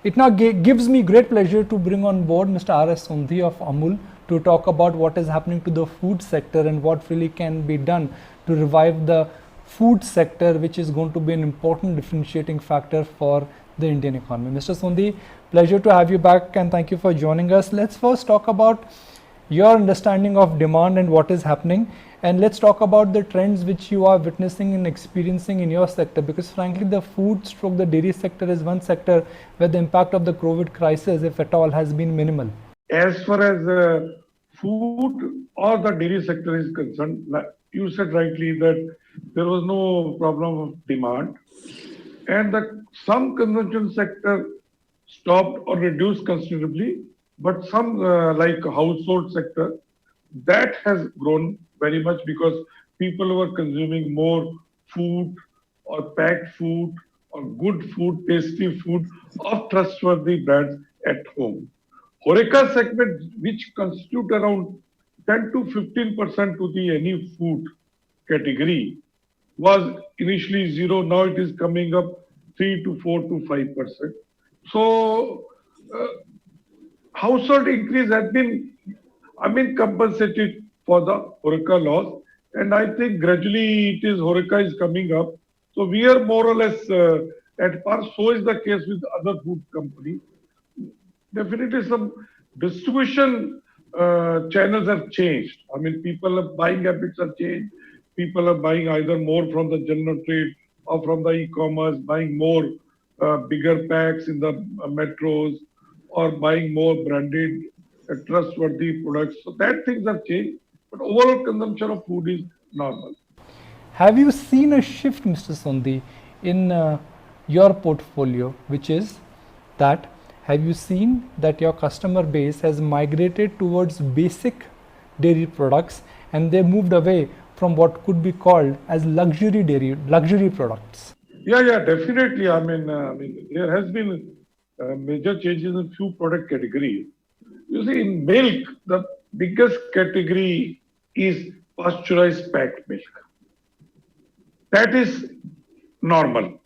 It now gives me great pleasure to bring on board Mr. R.S. Sodhi of Amul to talk about what is happening to the food sector and what really can be done to revive the food sector, which is going to be an important differentiating factor for the Indian economy. Mr. Sodhi, pleasure to have you back and thank you for joining us. Let's first talk about your understanding of demand and what is happening, and let's talk about the trends which you are witnessing and experiencing in your sector, because frankly the food stroke the dairy sector is one sector where the impact of the COVID crisis, if at all, has been minimal. As far as food or the dairy sector is concerned, you said rightly that there was no problem of demand, and that some consumption sector stopped or reduced considerably, but some like household sector, that has grown very much because people were consuming more food or packed food or good food, tasty food of trustworthy brands at home. HoReCa segment, which constitute around 10 to 15% to the any food category, was initially zero. Now it is coming up 3 to 4 to 5%. So household increase has been, compensated for the HoReCa loss, and I think gradually it is HoReCa is coming up. So we are more or less at par. So is the case with other food companies. Definitely some distribution channels have changed. People buying habits have changed. People are buying either more from the general trade or from the e-commerce, buying more bigger packs in the metros, or buying more branded, trustworthy products. So that things have changed, but overall consumption of food is normal. Have you seen a shift, Mr. Sodhi, in your portfolio, which is that have you seen that your customer base has migrated towards basic dairy products and they moved away from what could be called as luxury products? Yeah, definitely. There has been major changes in few product categories. You see, in milk, the biggest category is pasteurized packed milk. That is normal.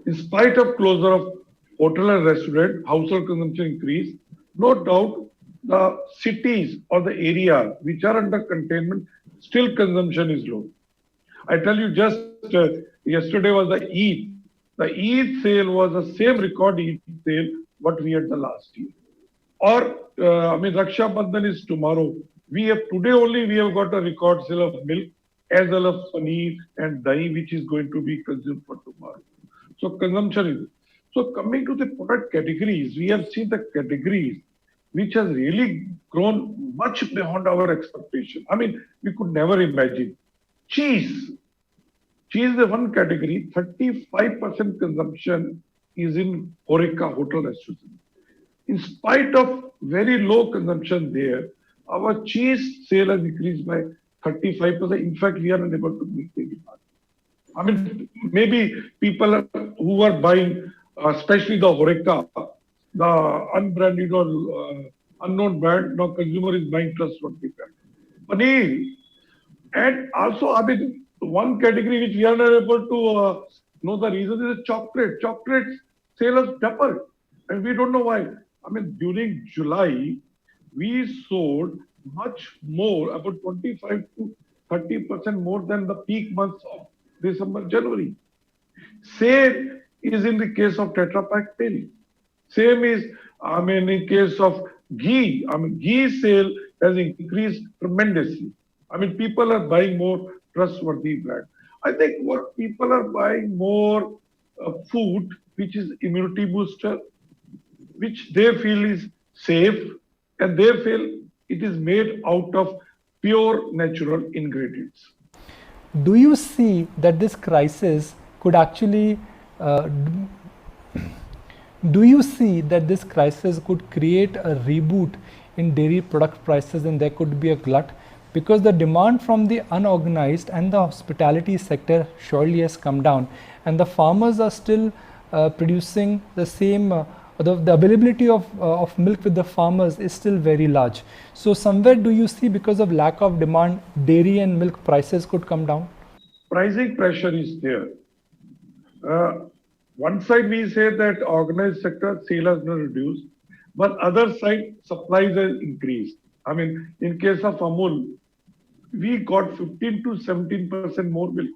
In spite of closure of hotel and restaurant, household consumption increased. No doubt, the cities or the area which are under containment, still consumption is low. I tell you, just yesterday was the Eid. The Eid sale was the same record Eid sale what we had the last year. Or Raksha Bandhan is tomorrow. Today only we have got a record sale of milk as well as paneer and dahi, which is going to be consumed for tomorrow. So consumption is. So coming to the product categories, we have seen the categories which has really grown much beyond our expectation. We could never imagine. Cheese is the one category, 35% consumption is in HoReCa, hotel restaurants. In spite of very low consumption there, our cheese sale has increased by 35%. In fact, we are unable to meet the demand. Maybe people who are buying, especially the HoReCa, the unbranded or unknown brand, now consumer is buying trustworthy brand. Paneer, and also, one category which we are not able to know the reason is chocolate. Chocolate sale has doubled, and we don't know why. During July, we sold much more, about 25 to 30% more than the peak months of December, January. Same is in the case of Tetra Pak milk. Same is, in case of ghee. Ghee sale has increased tremendously. People are buying more trustworthy brand. I think what people are buying more food, which is immunity booster, which they feel is safe, and they feel it is made out of pure natural ingredients. Do you see that this crisis could actually create a reboot in dairy product prices, and there could be a glut? Because the demand from the unorganized and the hospitality sector surely has come down, and the farmers are still producing the same, the availability of milk with the farmers is still very large. So somewhere do you see, because of lack of demand, dairy and milk prices could come down? Pricing pressure is there. one side we say that organized sector sale has not reduced, but other side supplies has increased. I mean, in case of Amul, we got 15 to 17% more milk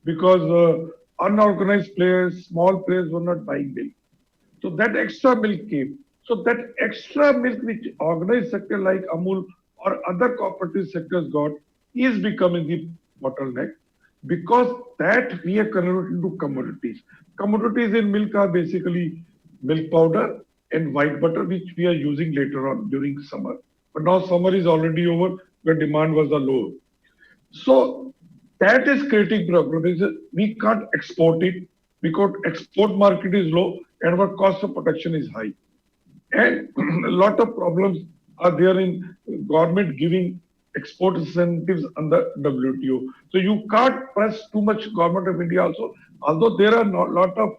because unorganized players, small players were not buying milk. So that extra milk came. So that extra milk which organized sector like Amul or other cooperative sectors got is becoming the bottleneck because that we have converted into commodities. Commodities in milk are basically milk powder and white butter, which we are using later on during summer. But now summer is already over, where demand was the low. So that is creating problems. We can't export it because export market is low and our cost of production is high. And a lot of problems are there in government giving export incentives under WTO. So you can't press too much government of India also. Although there are a lot of,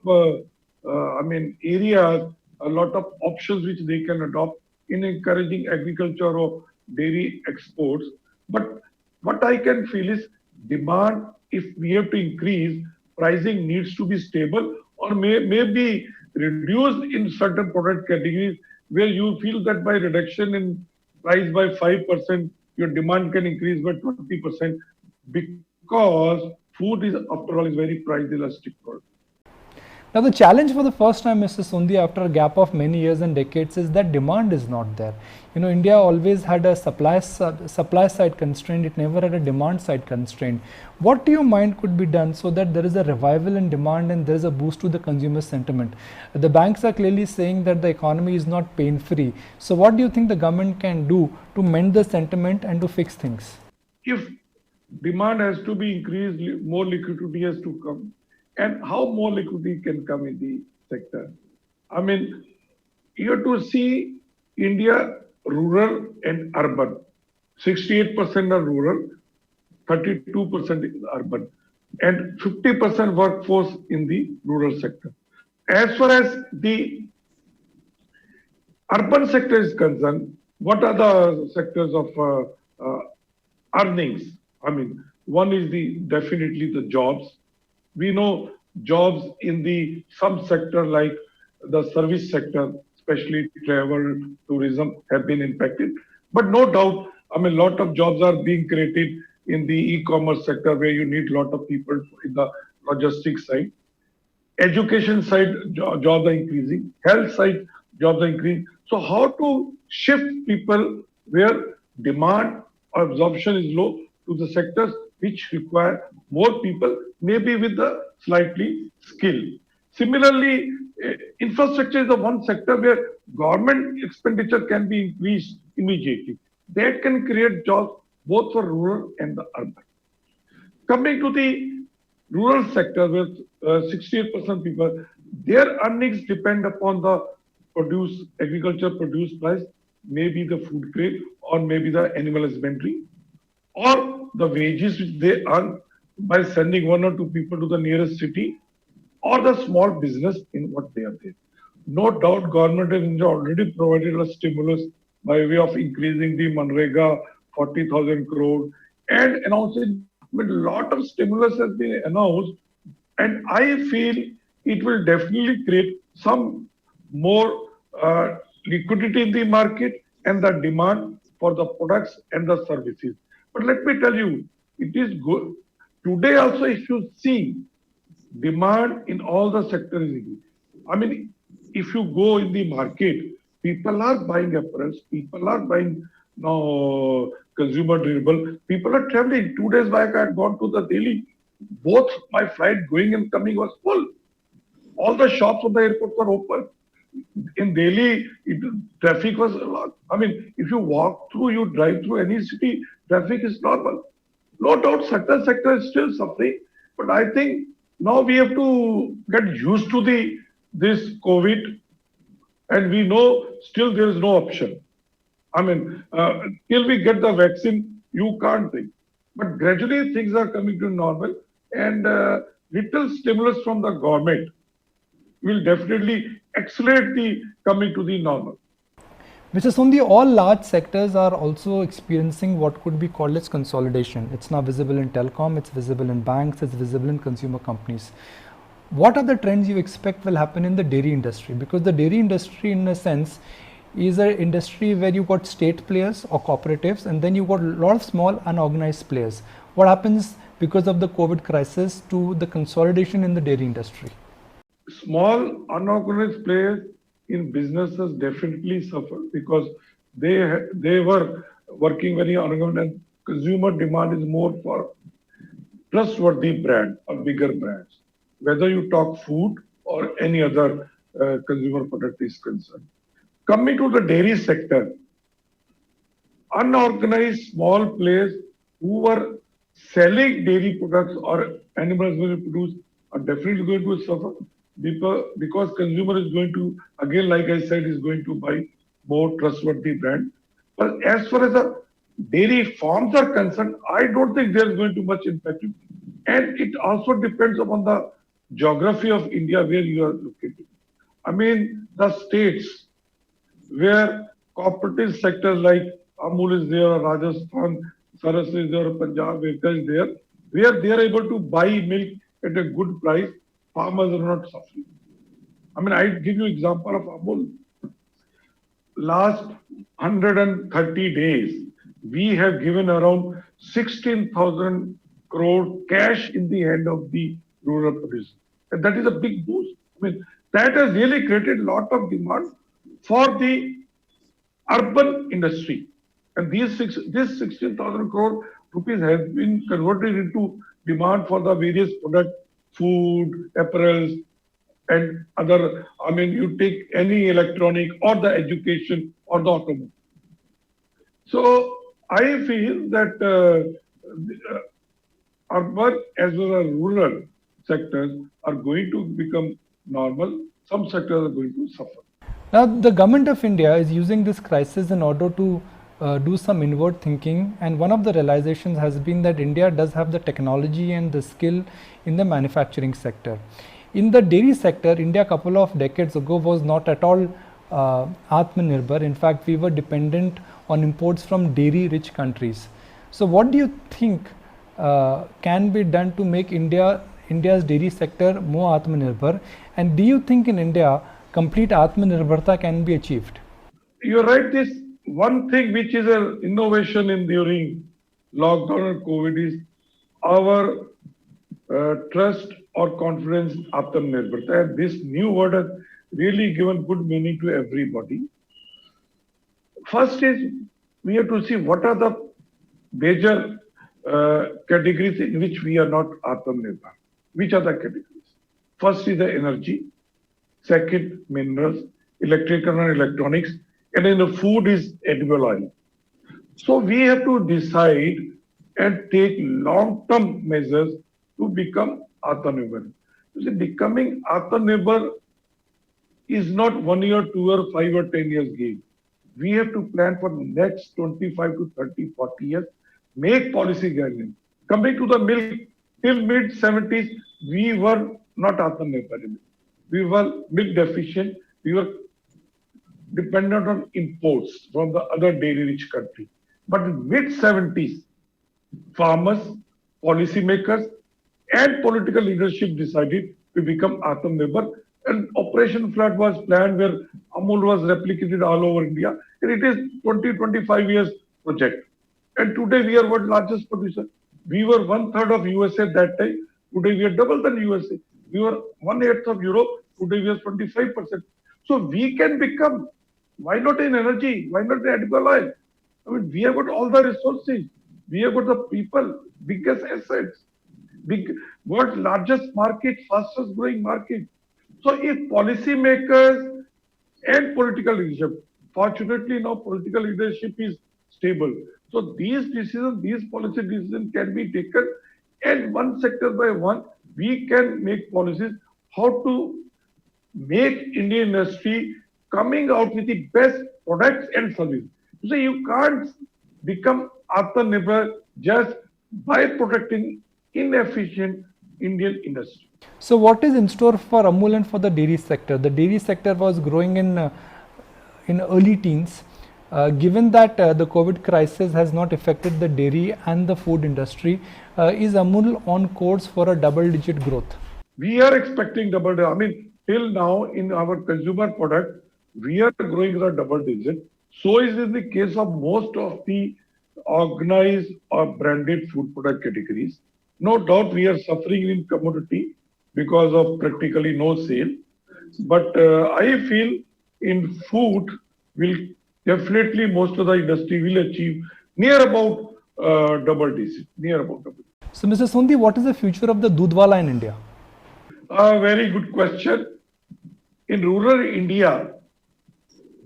areas, a lot of options which they can adopt in encouraging agriculture or dairy exports. But what I can feel is demand, if we have to increase, pricing needs to be stable or maybe reduced in certain product categories where you feel that by reduction in price by 5%, your demand can increase by 20% because food is, after all, is very price elastic product. Now the challenge for the first time, Mr. Sundhi, after a gap of many years and decades is that demand is not there. You know, India always had a supply side constraint, it never had a demand side constraint. What to your mind could be done so that there is a revival in demand and there is a boost to the consumer sentiment? The banks are clearly saying that the economy is not pain-free. So what do you think the government can do to mend the sentiment and to fix things? If demand has to be increased, more liquidity has to come. And how more liquidity can come in the sector? I mean, you have to see India rural and urban. 68% are rural, 32% is urban, and 50% workforce in the rural sector. As far as the urban sector is concerned, what are the sectors of earnings? I mean, one is the definitely the jobs. We know jobs in the some sector like the service sector, especially travel, tourism, have been impacted. But no doubt, I mean, a lot of jobs are being created in the e-commerce sector where you need a lot of people in the logistics side. Education side jobs are increasing, health side jobs are increasing. So how to shift people where demand or absorption is low to the sectors which require more people, maybe with the slightly skill. Similarly, infrastructure is the one sector where government expenditure can be increased immediately. That can create jobs both for rural and the urban. Coming to the rural sector with 68% people, their earnings depend upon the agriculture produce price, maybe the food grade or maybe the animal husbandry or the wages which they earn by sending one or two people to the nearest city or the small business in what they are there. No doubt government of India already provided a stimulus by way of increasing the Manrega 40,000 crore and announcing a lot of stimulus has been announced, and I feel it will definitely create some more liquidity in the market and the demand for the products and the services. But let me tell you, it is good. Today also, if you see, demand in all the sectors. I mean, if you go in the market, people are buying apparels, people are buying now consumer durable, people are traveling. 2 days back, I had gone to the Delhi. Both my flight going and coming was full. All the shops on the airport were open. In Delhi, traffic was a lot. I mean, if you walk through, you drive through any city, traffic is normal. No doubt, certain sector is still suffering, but I think now we have to get used to this COVID, and we know still there is no option. I mean, till we get the vaccine, you can't think. But gradually things are coming to normal, and little stimulus from the government will definitely accelerate the coming to the normal. Mr. Sundhi, all large sectors are also experiencing what could be called as consolidation. It's now visible in telecom, it's visible in banks, it's visible in consumer companies. what are the trends you expect will happen in the dairy industry? Because the dairy industry, in a sense, is an industry where you got state players or cooperatives, and then you got a lot of small unorganized players. What happens because of the COVID crisis to the consolidation in the dairy industry? Small unorganized players in businesses definitely suffer because they were working very unorganized. Consumer demand is more for trustworthy brand or bigger brands, whether you talk food or any other consumer product is concerned. Coming to the dairy sector, unorganized small players who were selling dairy products or animals will produce are definitely going to suffer because consumer is going to, again, like I said, is going to buy more trustworthy brand. But as far as the dairy farms are concerned, I don't think there's going to much impact. And it also depends upon the geography of India where you are located. I mean, the states where cooperative sectors like Amul is there, or Rajasthan, Saras is there, or Punjab, Veka is there, where they are able to buy milk at a good price, farmers are not suffering. I mean, I give you example of Amul. Last 130 days, we have given around 16,000 crore cash in the hand of the rural producers. And that is a big boost. I mean, that has really created a lot of demand for the urban industry. And this 16,000 crore rupees has been converted into demand for the various products, food, apparels, and other. I mean, you take any electronic or the education or the automobile. So I feel that urban as well as rural sectors are going to become normal. Some sectors are going to suffer. Now, the government of India is using this crisis in order to do some inward thinking, and one of the realizations has been that India does have the technology and the skill in the manufacturing sector. In the dairy sector, India a couple of decades ago was not at all Atmanirbhar. In fact, we were dependent on imports from dairy-rich countries. So, what do you think can be done to make India's dairy sector more Atmanirbhar? And do you think in India complete Atmanirbharta can be achieved? You're right. This one thing which is an innovation in during lockdown and COVID is our trust or confidence Atmanirbharta. And this new word has really given good meaning to everybody. First is we have to see what are the major categories in which we are not Atmanirbhar. Which are the categories? First is the energy. Second, minerals, electrical and electronics, and then the food is edible oil. So we have to decide and take long-term measures to become Atmanirbhar. You see, becoming Atmanirbhar is not 1 year, 2 year, 5 or 10 years game. We have to plan for the next 25 to 30, 40 years, make policy guidelines. Coming to the milk, till mid-70s, we were not Atmanirbhar. We were milk deficient. We were dependent on imports from the other dairy-rich country. But in mid-70s, farmers, policymakers, and political leadership decided to become Atmanirbhar. And Operation Flood was planned where Amul was replicated all over India. And it is 20-25 years project. And today we are world largest producer. We were 1/3 of USA that time. Today we are double than USA. We were 1/8 of Europe. Today we are 25%. So we can become. Why not in energy? Why not in edible oil? I mean, we have got all the resources. We have got the people, biggest assets, world's largest market, fastest growing market. So if policymakers and political leadership, fortunately now political leadership is stable. So these decisions, these policy decisions can be taken, and one sector by one, we can make policies how to make Indian industry coming out with the best products and services. So you can't become Atmanirbhar just by protecting inefficient Indian industry. So what is in store for Amul and for the dairy sector? The dairy sector was growing in early teens. Given that the COVID crisis has not affected the dairy and the food industry, is Amul on course for a double-digit growth? We are expecting double digit. I mean, till now in our consumer product, we are growing at a double digit. So is in the case of most of the organized or branded food product categories. No doubt we are suffering in commodity because of practically no sale. But I feel in food will definitely most of the industry will achieve near about double digit, near about double. So, Mr. Sundhi, what is the future of the Dudwala in India? A very good question. In rural India,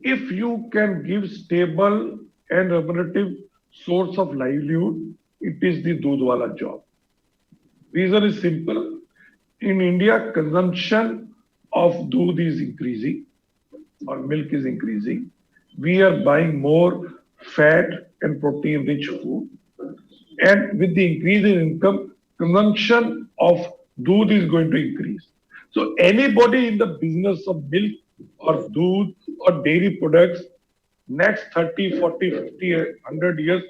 if you can give stable and remunerative source of livelihood, it is the Dudwala job. Reason is simple. In India, consumption of doodh is increasing or milk is increasing. We are buying more fat and protein rich food. And with the increase in income, consumption of doodh is going to increase. So anybody in the business of milk or doodh or dairy products, next 30, 40, 50, 100 years,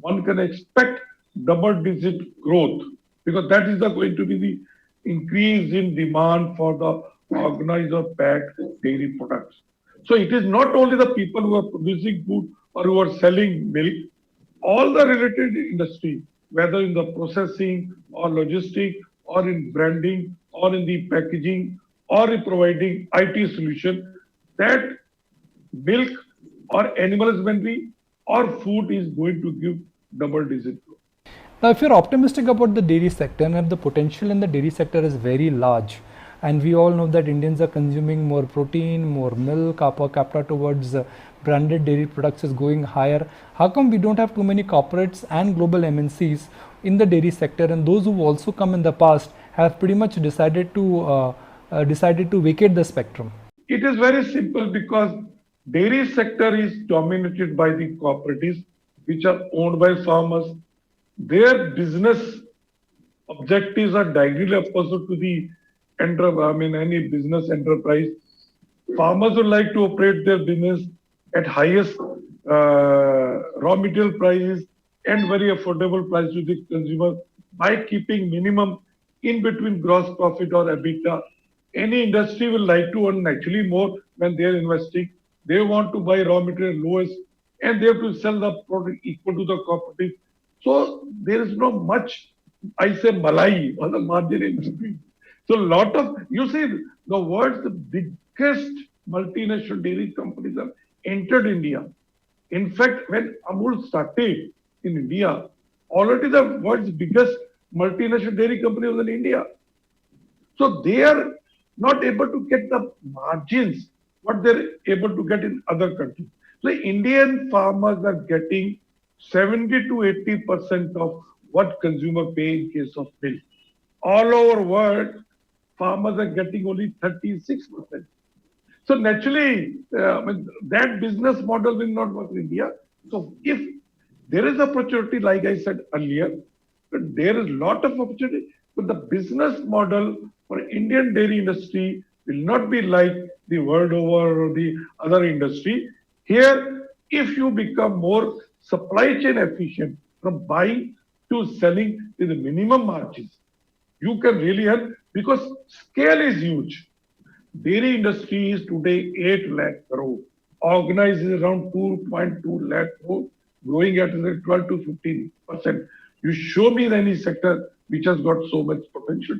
one can expect double digit growth because that is going to be the increase in demand for the organized or packed dairy products. So it is not only the people who are producing food or who are selling milk, all the related industry, whether in the processing or logistic or in branding or in the packaging or in providing IT solution, that milk or animal husbandry or food is going to give double digit growth. Now, if you're optimistic about the dairy sector and if the potential in the dairy sector is very large, and we all know that Indians are consuming more protein, more milk, our per capita towards branded dairy products is going higher. How come we don't have too many corporates and global MNCs in the dairy sector, and those who've also come in the past have pretty much decided to vacate the spectrum? It is very simple because dairy sector is dominated by the cooperatives which are owned by farmers. Their business objectives are diagonally opposite to the any business enterprise. Farmers would like to operate their business at highest raw material prices and very affordable price to the consumer by keeping minimum in between gross profit or EBITDA. Any industry will like to earn actually more when they are investing. They want to buy raw material lowest and they have to sell the product equal to the cooperative. So there is no much, I say, malai or the margin in between. So a lot of, you see, the world's biggest multinational dairy companies have entered India. In fact, when Amul started in India, already the world's biggest multinational dairy company was in India. So they are not able to get the margins what they're able to get in other countries. So Indian farmers are getting 70 to 80% of what consumer pay in case of milk. All over world, farmers are getting only 36%. So naturally, that business model will not work in India. So if there is opportunity, like I said earlier, but there is a lot of opportunity, but the business model for Indian dairy industry will not be like the world over or the other industry. Here, if you become more supply chain efficient from buying to selling with the minimum margins, you can really help because scale is huge. Dairy industry is today 8 lakh crore. Organized is around 2.2 lakh crore, growing at 12 to 15%. You show me any sector which has got so much potential.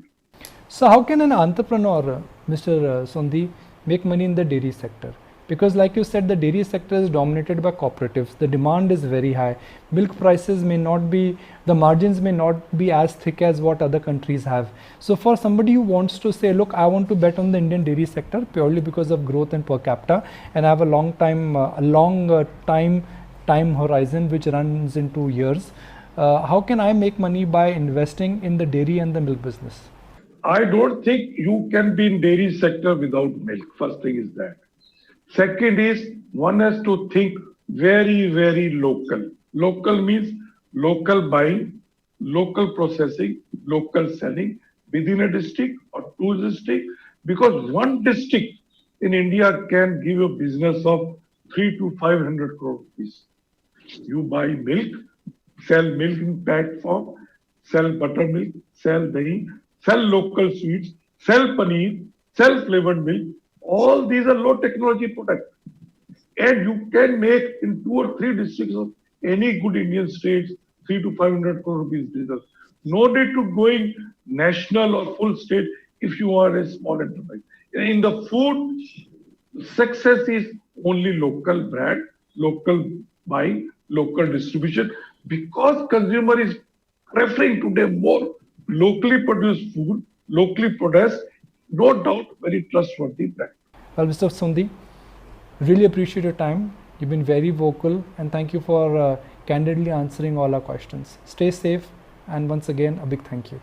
So how can an entrepreneur, Mr. Sundhi, make money in the dairy sector? Because like you said, the dairy sector is dominated by cooperatives. The demand is very high. Milk prices may not be, the margins may not be as thick as what other countries have. So for somebody who wants to say, look, I want to bet on the Indian dairy sector purely because of growth and per capita, and I have a long time horizon which runs into years. How can I make money by investing in the dairy and the milk business? I don't think you can be in dairy sector without milk. First thing is that. Second is one has to think very, very local. Local means local buying, local processing, local selling within a district or two districts. Because one district in India can give a business of 3 to 500 crore rupees. You buy milk, sell milk in packed form, sell buttermilk, sell dahi, sell local sweets, sell paneer, sell flavored milk. All these are low technology products. And you can make in 2 or 3 districts of any good Indian states 300 to 500 crore rupees business. No need to going national or full state if you are a small enterprise. In the food, success is only local brand, local buying, local distribution, because consumer is preferring today more locally produced food, locally produced, no doubt very trustworthy brand. Well, Mr. Sodhi, really appreciate your time. You've been very vocal, and thank you for candidly answering all our questions. Stay safe, and once again, a big thank you.